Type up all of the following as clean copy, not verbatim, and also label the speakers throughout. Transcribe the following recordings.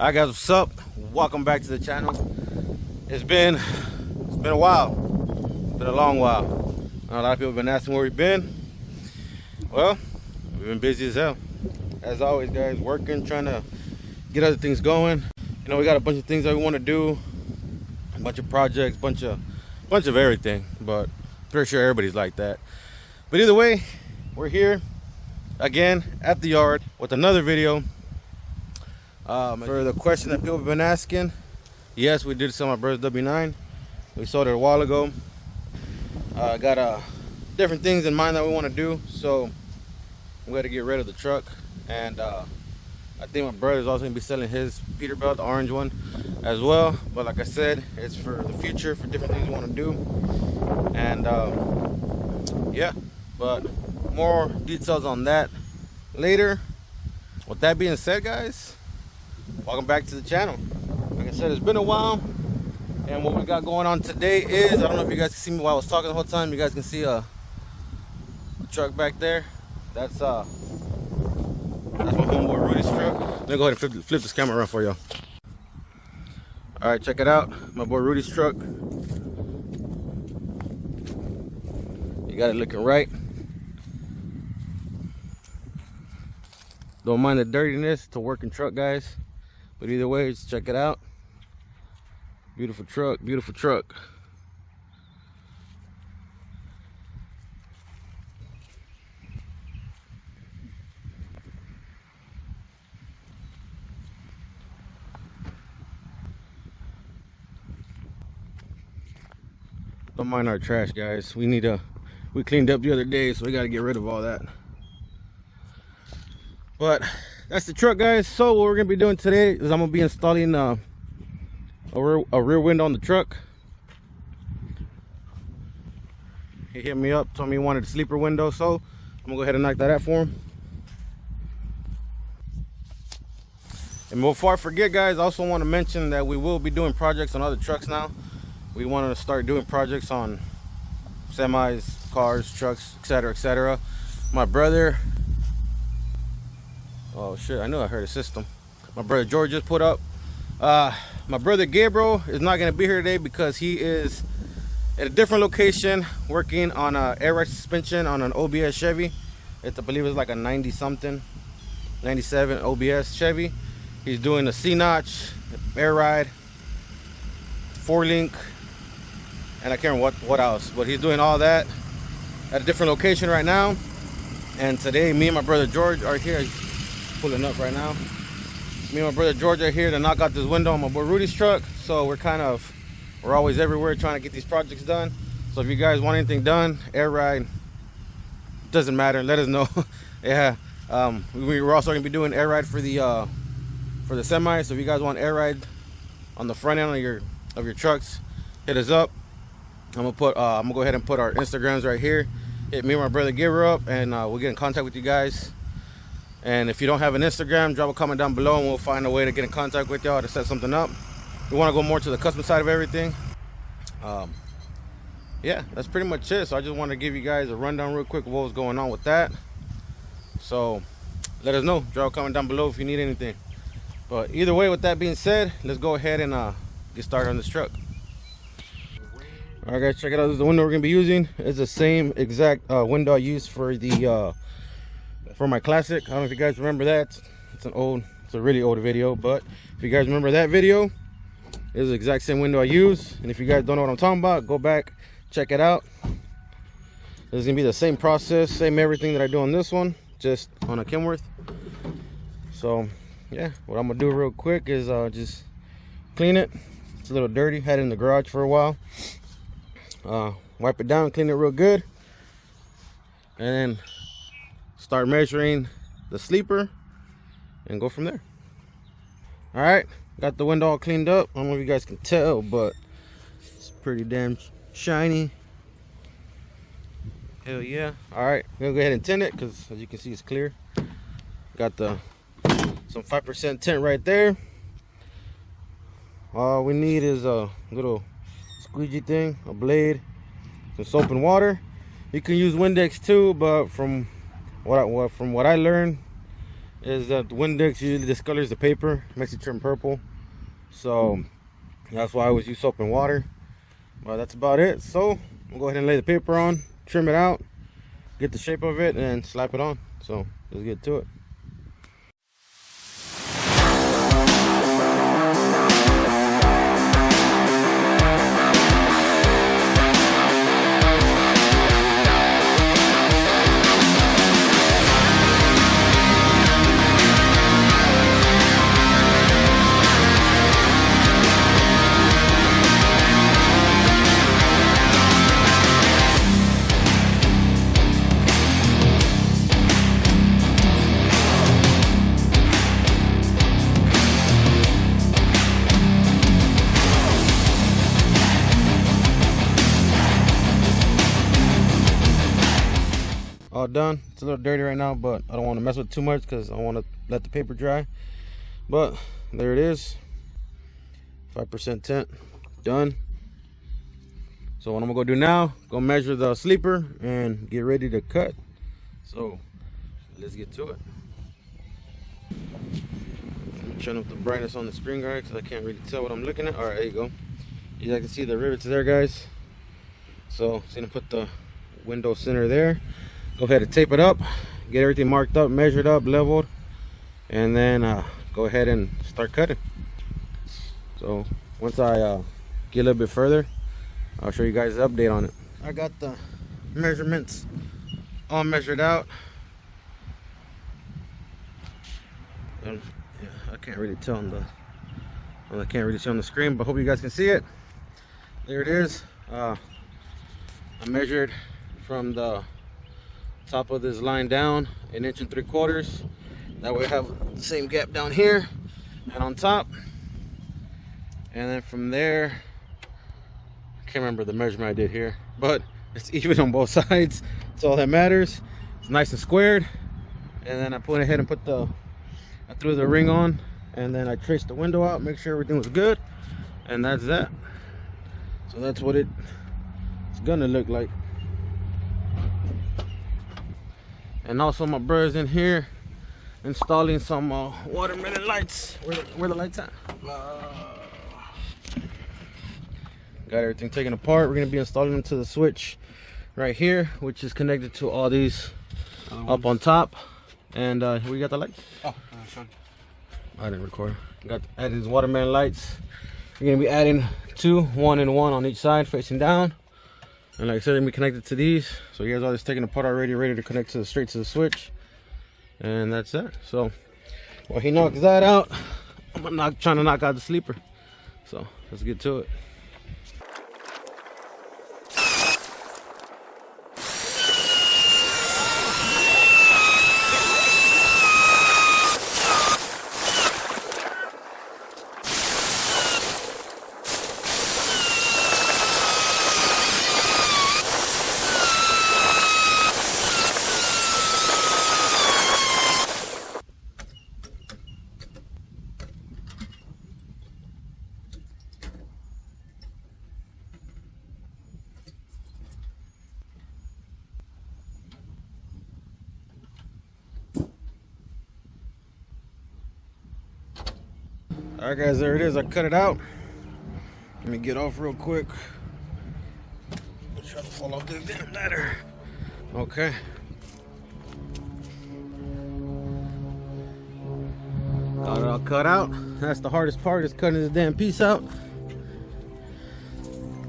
Speaker 1: Alright guys, what's up? Welcome back to the channel. It's been a while. It's been a long while. A lot of people have been asking where we've been. Well, we've been busy as hell. As always guys, working, trying to get other things going. You know, we got a bunch of things that we want to do. A bunch of projects, bunch of everything. But pretty sure everybody's like that. But either way, we're here again at the yard with another video. For the question that people have been asking, yes, we did sell my brother's W9. We sold it a while ago. Got different things in mind that we want to do, so we got to get rid of the truck. And I think my brother's also gonna be selling his Peterbilt, the orange one, as well. But like I said, it's for the future, for different things we want to do. And yeah, but more details on that later. With that being said, guys, welcome back to the channel. Like I said, it's been a while, and what we got going on today is, I don't know if you guys can see me while I was talking the whole time. You guys can see a truck back there. That's my homeboy Rudy's truck. Let me go ahead and flip this camera around for y'all. All right, check it out, my boy Rudy's truck. You got it looking right. Don't mind the dirtiness. It's a working truck, guys. But either way, just check it out. Beautiful truck, beautiful truck. Don't mind our trash, guys. We cleaned up the other day, so we got to get rid of all that. But that's the truck, guys. So what we're gonna be doing today is I'm gonna be installing a rear window on the truck. He hit me up, told me he wanted a sleeper window, so I'm gonna go ahead and knock that out for him. And before I forget, guys, I also want to mention that we will be doing projects on other trucks now. We want to start doing projects on semis, cars, trucks, etc., etc. My brother, oh shit, I knew I heard a system. My brother George just put up. My brother Gabriel is not going to be here today because he is at a different location working on a air ride suspension on an OBS Chevy. I believe it's like a 90 something, 97 OBS Chevy. He's doing a C-notch, air ride, 4-link, and I can't remember what else. But he's doing all that at a different location right now. And today, me and my brother George are here. He's pulling up right now. Me and my brother George are here to knock out this window on my boy Rudy's truck. So we're always everywhere trying to get these projects done. So if you guys want anything done, air ride, doesn't matter, let us know. Yeah, we're also gonna be doing air ride for the semi. So if you guys want air ride on the front end of your trucks, hit us up. I'm gonna go ahead and put our Instagrams right here. Hit me and my brother Gabriel up, and we'll get in contact with you guys. And if you don't have an Instagram, drop a comment down below and we'll find a way to get in contact with y'all to set something up. We want to go more to the custom side of everything. Yeah, that's pretty much it. So I just want to give you guys a rundown real quick of what was going on with that. So let us know, drop a comment down below if you need anything. But either way, with that being said, let's go ahead and get started on this truck. All right guys, check it out. This is the window we're gonna be using. It's the same exact window I used for the for my Classic. I don't know if you guys remember that. It's a really old video, but if you guys remember that video, it's the exact same window I use. And if you guys don't know what I'm talking about, go back, check it out. This is gonna be the same process, same everything that I do on this one, just on a Kenworth. So yeah, what I'm gonna do real quick is just clean it. It's a little dirty, had it in the garage for a while. Wipe it down, clean it real good, and then start measuring the sleeper and go from there. All right, got the window all cleaned up. I don't know if you guys can tell, but it's pretty damn shiny. Hell yeah. All right, we're gonna go ahead and tint it because as you can see, it's clear. Got some 5% tint right there. All we need is a little squeegee thing, a blade, some soap and water. You can use Windex too, but from what I learned is that the Windex usually discolors the paper, makes it turn purple. So that's why I always use soap and water. But that's about it. So we'll go ahead and lay the paper on, trim it out, get the shape of it, and slap it on. So let's get to it. All done. It's a little dirty right now, but I don't want to mess with it too much because I want to let the paper dry. But there it is, 5% tint done. So what I'm gonna go do now, go measure the sleeper and get ready to cut. So let's get to it. I'm turning up the brightness on the screen, guys, because I can't really tell what I'm looking at. All right, there you go. You guys can see the rivets there, guys. So I'm gonna put the window center there. Go ahead and tape it up, get everything marked up, measured up, leveled, and then go ahead and start cutting. So once I get a little bit further, I'll show you guys the update on it. I got the measurements all measured out. Yeah, I can't really tell on the I can't really see on the screen, but hope you guys can see it. There it is. I measured from the top of this line down 1 3/4 inches. That way I have the same gap down here and on top. And then from there, I can't remember the measurement I did here, but it's even on both sides. That's all that matters. It's nice and squared. And then I went ahead and I threw the ring on, and then I traced the window out, make sure everything was good, and that's that. So that's what it's gonna look like. And also my brother's in here installing some watermelon lights. Where the lights at? Got everything taken apart. We're gonna be installing them to the switch right here, which is connected to all these up on top. And we got the lights. Oh, sure. I didn't record. Got added these watermelon lights. We're gonna be adding two, one and one on each side facing down. And like I said, they're gonna be connected to these. So you guys all this taken apart already, ready to connect to straight to the switch. And that's that. So while he knocks that out, I'm trying to knock out the sleeper. So let's get to it. Alright guys, there it is. I cut it out. Let me get off real quick. I'll try to fall off this damn ladder. Okay. Got it all cut out. That's the hardest part, is cutting this damn piece out.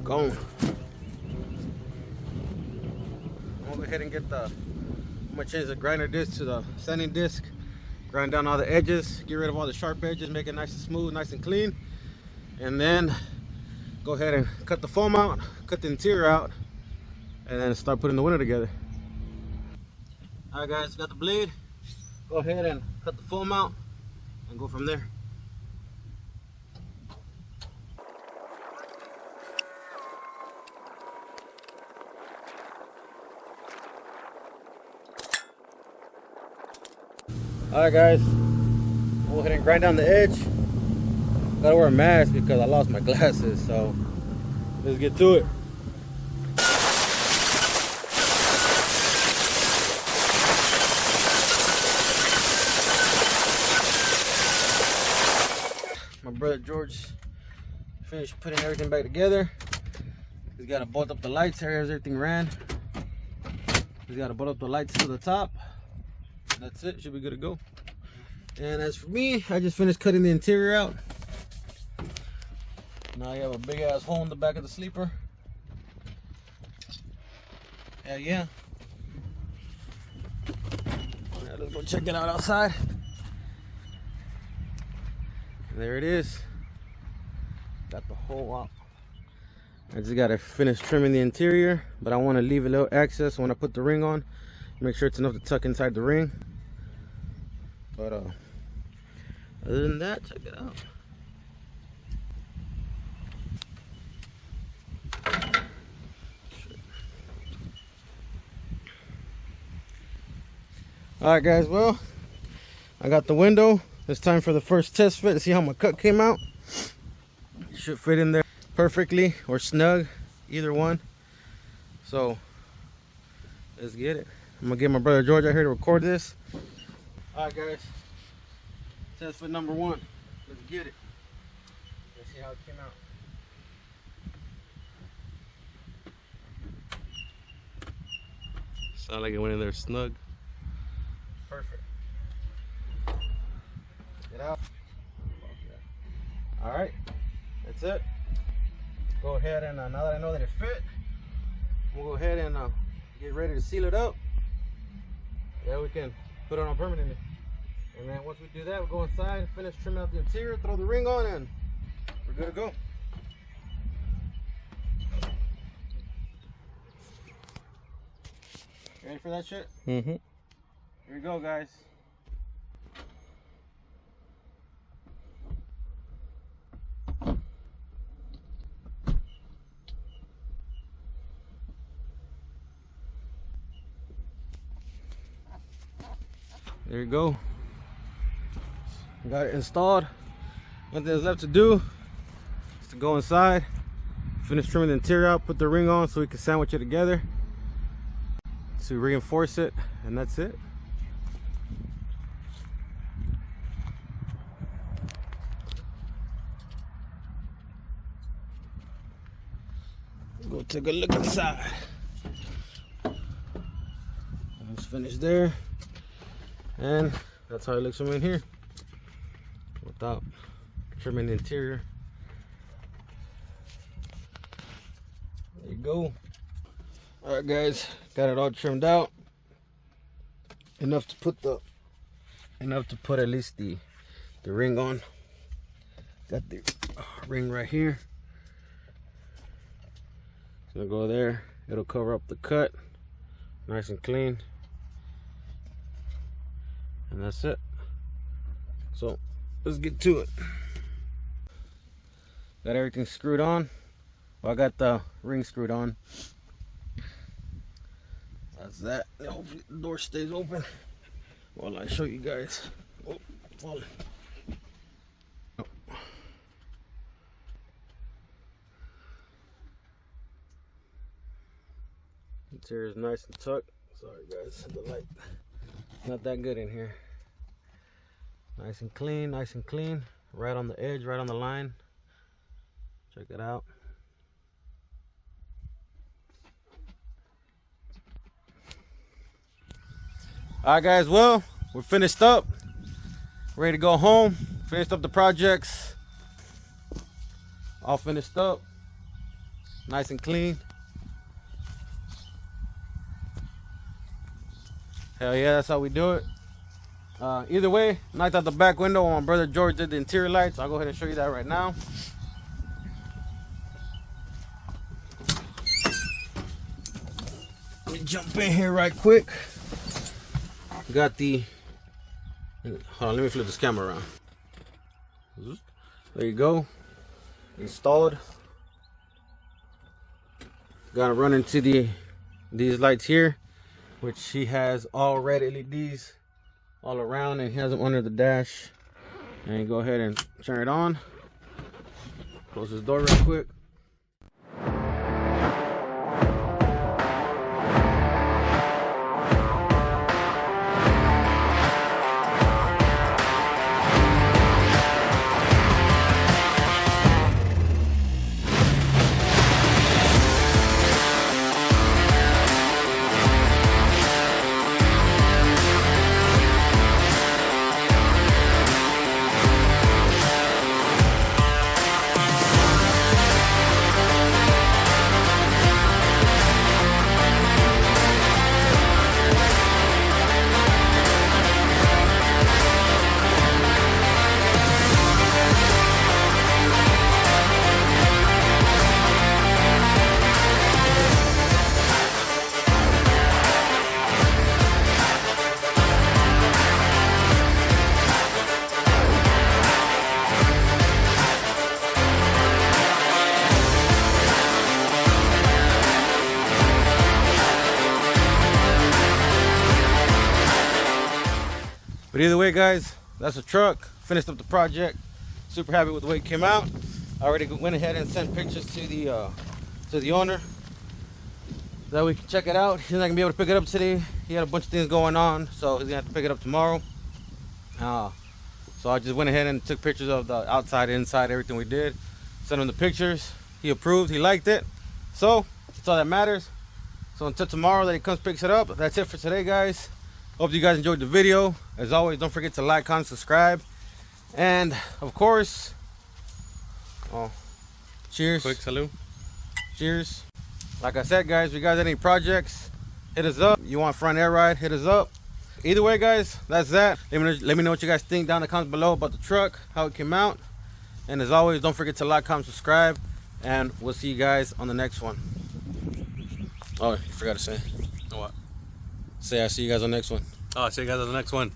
Speaker 1: Gone. I'm gonna go ahead and get I'm gonna change the grinder disc to the sanding disc. Grind down all the edges, get rid of all the sharp edges, make it nice and smooth, nice and clean. And then go ahead and cut the foam out, cut the interior out, and then start putting the window together. All right guys, got the blade. Go ahead and cut the foam out and go from there. Alright guys, go ahead and grind down the edge. Gotta wear a mask because I lost my glasses, so let's get to it. brother George finished putting everything back together. He's got to bolt up the lights. Here as everything ran. He's got to bolt up the lights to the top. That's it. Should be good to go. And as for me, I just finished cutting the interior out. Now you have a big ass hole in the back of the sleeper. Hell yeah. Now let's go check it out outside. There it is. Got the hole out. I just gotta finish trimming the interior, but I want to leave a little access when I put the ring on. Make sure it's enough to tuck inside the ring. But other than that, check it out. Alright guys, well, I got the window. It's time for the first test fit to see how my cut came out. It should fit in there perfectly or snug, either one. So let's get it. I'm gonna get my brother George out here to record this. Alright guys, test fit number 1. Let's get it. Let's see how it came out. Sound like it went in there snug. Perfect. Get out. Alright, that's it. Go ahead and now that I know that it fit, we'll go ahead and get ready to seal it up. Yeah, we can put it on permanently. And then once we do that, we'll go inside, finish trimming out the interior, throw the ring on, and we're good to go. Ready for that shit? Mm-hmm. Here we go, guys. There you go. Got it installed. Nothing that's left to do is to go inside, finish trimming the interior out, put the ring on so we can sandwich it together to reinforce it, and that's it. Go take a look inside. Almost finished there. And that's how it looks from in here without trimming the interior. There you go. Alright guys, got it all trimmed out. Enough to put at least the ring on. Got the ring right here. It's gonna go there. It'll cover up the cut. Nice and clean. And that's it. So let's get to it. Got everything screwed on. Well, I got the ring screwed on. That's that. Hopefully the door stays open while I show you guys. Oh, falling. Oh. Interior is nice and tucked. Sorry guys, the light not that good in here. Nice and clean, right on the edge, right on the line. Check it out. Alright guys, well, we're finished up, ready to go home. Finished up the projects, all finished up, nice and clean. Hell yeah, that's how we do it. Either way, knocked out the back window while my brother George did the interior lights. I'll go ahead and show you that right now. Let me jump in here right quick. Got the, hold on, let me flip this camera around. There you go, installed. Gotta run into these lights here, which he has all red LEDs all around, and he has them under the dash. And you go ahead and turn it on. Close this door real quick. But either way, guys, that's the truck. Finished up the project. Super happy with the way it came out. I already went ahead and sent pictures to the owner, that we can check it out. He's not gonna be able to pick it up today. He had a bunch of things going on, so he's gonna have to pick it up tomorrow. So I just went ahead and took pictures of the outside, inside, everything we did. Sent him the pictures. He approved. He liked it. So that's all that matters. So until tomorrow that he comes picks it up, that's it for today, guys. Hope you guys enjoyed the video. As always, don't forget to like, comment, subscribe, and of course, cheers.
Speaker 2: Quick salute.
Speaker 1: Cheers. Like I said, guys, if you guys have any projects, hit us up. You want front air ride, hit us up. Either way, guys, that's that. Let me know what you guys think down in the comments below about the truck, how it came out. And as always, don't forget to like, comment, subscribe, and we'll see you guys on the next one. Oh, you forgot to say.
Speaker 2: What?
Speaker 1: Say I'll see you guys on the next one.
Speaker 2: Oh, I'll see you guys on the next one.